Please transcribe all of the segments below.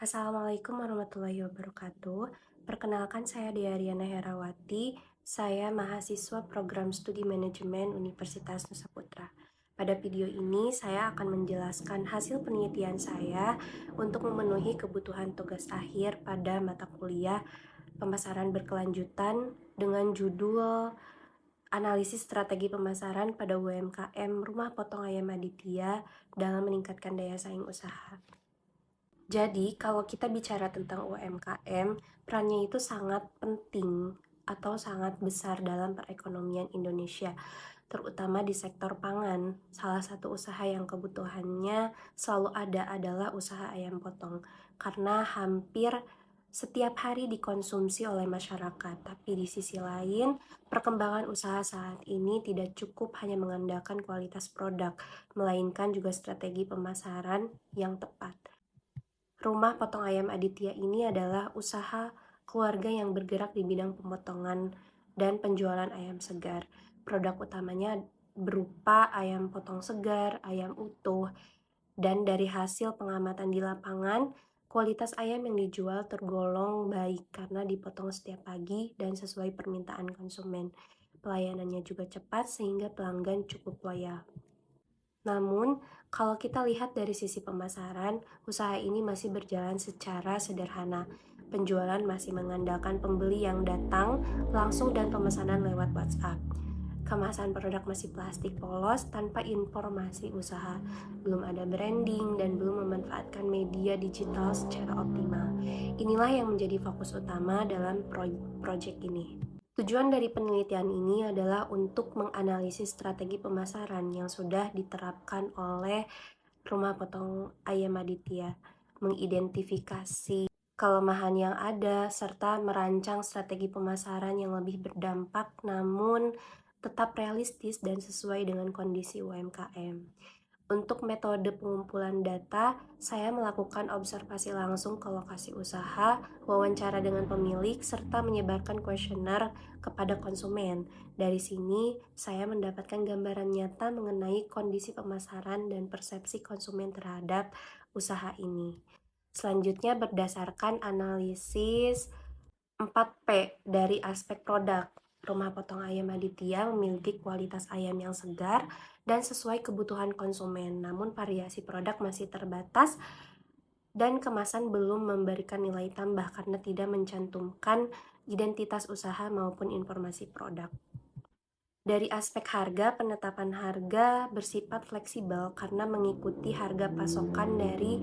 Assalamualaikum warahmatullahi wabarakatuh. Perkenalkan saya Dea Riana Herawati. Saya mahasiswa program studi manajemen Universitas Nusa Putra. Pada video ini saya akan menjelaskan hasil penelitian saya untuk memenuhi kebutuhan tugas akhir pada mata kuliah pemasaran berkelanjutan dengan judul Analisis Strategi Pemasaran pada UMKM Rumah Potong Ayam Aditya dalam meningkatkan daya saing usaha. Jadi, kalau kita bicara tentang UMKM, perannya itu sangat penting atau sangat besar dalam perekonomian Indonesia, terutama di sektor pangan. Salah satu usaha yang kebutuhannya selalu ada adalah usaha ayam potong, karena hampir setiap hari dikonsumsi oleh masyarakat. Tapi di sisi lain, perkembangan usaha saat ini tidak cukup hanya mengandalkan kualitas produk, melainkan juga strategi pemasaran yang tepat. Rumah Potong Ayam Aditya ini adalah usaha keluarga yang bergerak di bidang pemotongan dan penjualan ayam segar. Produk utamanya berupa ayam potong segar, ayam utuh, dan dari hasil pengamatan di lapangan, kualitas ayam yang dijual tergolong baik karena dipotong setiap pagi dan sesuai permintaan konsumen. Pelayanannya juga cepat sehingga pelanggan cukup loyal. Namun, kalau kita lihat dari sisi pemasaran, usaha ini masih berjalan secara sederhana. Penjualan masih mengandalkan pembeli yang datang langsung dan pemesanan lewat WhatsApp. Kemasan produk masih plastik polos tanpa informasi usaha, belum ada branding, dan belum memanfaatkan media digital secara optimal. Inilah yang menjadi fokus utama dalam proyek ini. Tujuan dari penelitian ini adalah untuk menganalisis strategi pemasaran yang sudah diterapkan oleh Rumah Potong Ayam Aditya, mengidentifikasi kelemahan yang ada, serta merancang strategi pemasaran yang lebih berdampak namun tetap realistis dan sesuai dengan kondisi UMKM. Untuk metode pengumpulan data, saya melakukan observasi langsung ke lokasi usaha, wawancara dengan pemilik, serta menyebarkan kuesioner kepada konsumen. Dari sini, saya mendapatkan gambaran nyata mengenai kondisi pemasaran dan persepsi konsumen terhadap usaha ini. Selanjutnya, berdasarkan analisis 4P dari aspek produk, Rumah Potong Ayam Aditya memiliki kualitas ayam yang segar dan sesuai kebutuhan konsumen, namun variasi produk masih terbatas dan kemasan belum memberikan nilai tambah karena tidak mencantumkan identitas usaha maupun informasi produk. Dari aspek harga, penetapan harga bersifat fleksibel karena mengikuti harga pasokan dari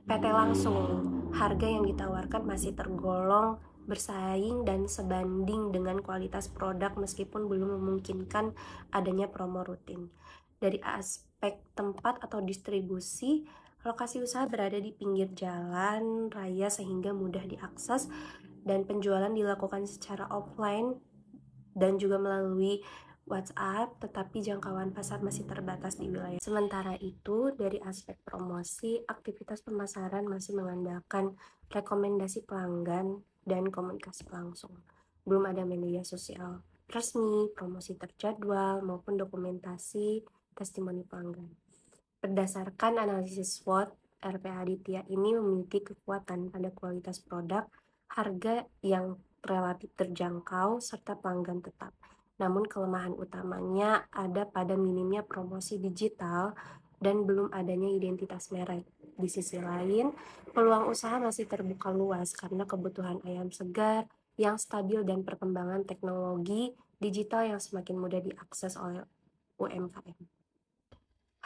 PT langsung. Harga yang ditawarkan masih tergolong bersaing dan sebanding dengan kualitas produk meskipun belum memungkinkan adanya promo rutin. Dari aspek tempat atau distribusi, lokasi usaha berada di pinggir jalan raya sehingga mudah diakses dan penjualan dilakukan secara offline dan juga melalui WhatsApp, tetapi jangkauan pasar masih terbatas di wilayah. Sementara itu, dari aspek promosi, aktivitas pemasaran masih mengandalkan rekomendasi pelanggan dan komunikasi langsung. Belum ada media sosial resmi, promosi terjadwal, maupun dokumentasi testimoni pelanggan. Berdasarkan analisis SWOT, RPA Aditya ini memiliki kekuatan pada kualitas produk, harga yang relatif terjangkau, serta pelanggan tetap. Namun kelemahan utamanya ada pada minimnya promosi digital dan belum adanya identitas merek. Di sisi lain, peluang usaha masih terbuka luas karena kebutuhan ayam segar yang stabil dan perkembangan teknologi digital yang semakin mudah diakses oleh UMKM.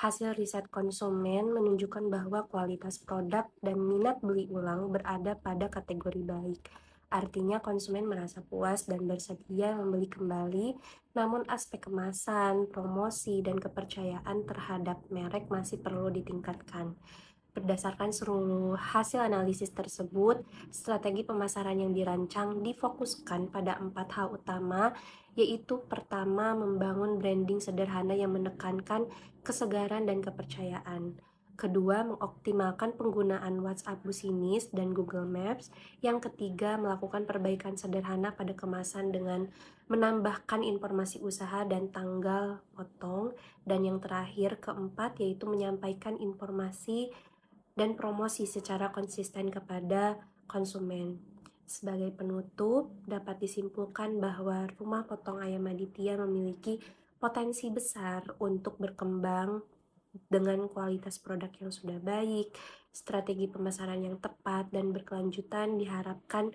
Hasil riset konsumen menunjukkan bahwa kualitas produk dan minat beli ulang berada pada kategori baik. Artinya konsumen merasa puas dan bersedia membeli kembali, namun aspek kemasan, promosi, dan kepercayaan terhadap merek masih perlu ditingkatkan. Berdasarkan seluruh hasil analisis tersebut, strategi pemasaran yang dirancang difokuskan pada 4 hal utama, yaitu pertama, membangun branding sederhana yang menekankan kesegaran dan kepercayaan. Kedua, mengoptimalkan penggunaan WhatsApp Business dan Google Maps. Yang ketiga, melakukan perbaikan sederhana pada kemasan dengan menambahkan informasi usaha dan tanggal potong. Dan yang terakhir, keempat, yaitu menyampaikan informasi dan promosi secara konsisten kepada konsumen. Sebagai penutup, dapat disimpulkan bahwa Rumah Potong Ayam Aditya memiliki potensi besar untuk berkembang dengan kualitas produk yang sudah baik, strategi pemasaran yang tepat, dan berkelanjutan diharapkan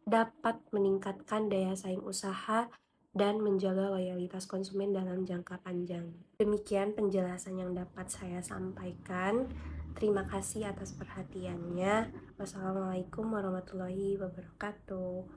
dapat meningkatkan daya saing usaha dan menjaga loyalitas konsumen dalam jangka panjang. Demikian penjelasan yang dapat saya sampaikan. Terima kasih atas perhatiannya. Wassalamualaikum warahmatullahi wabarakatuh.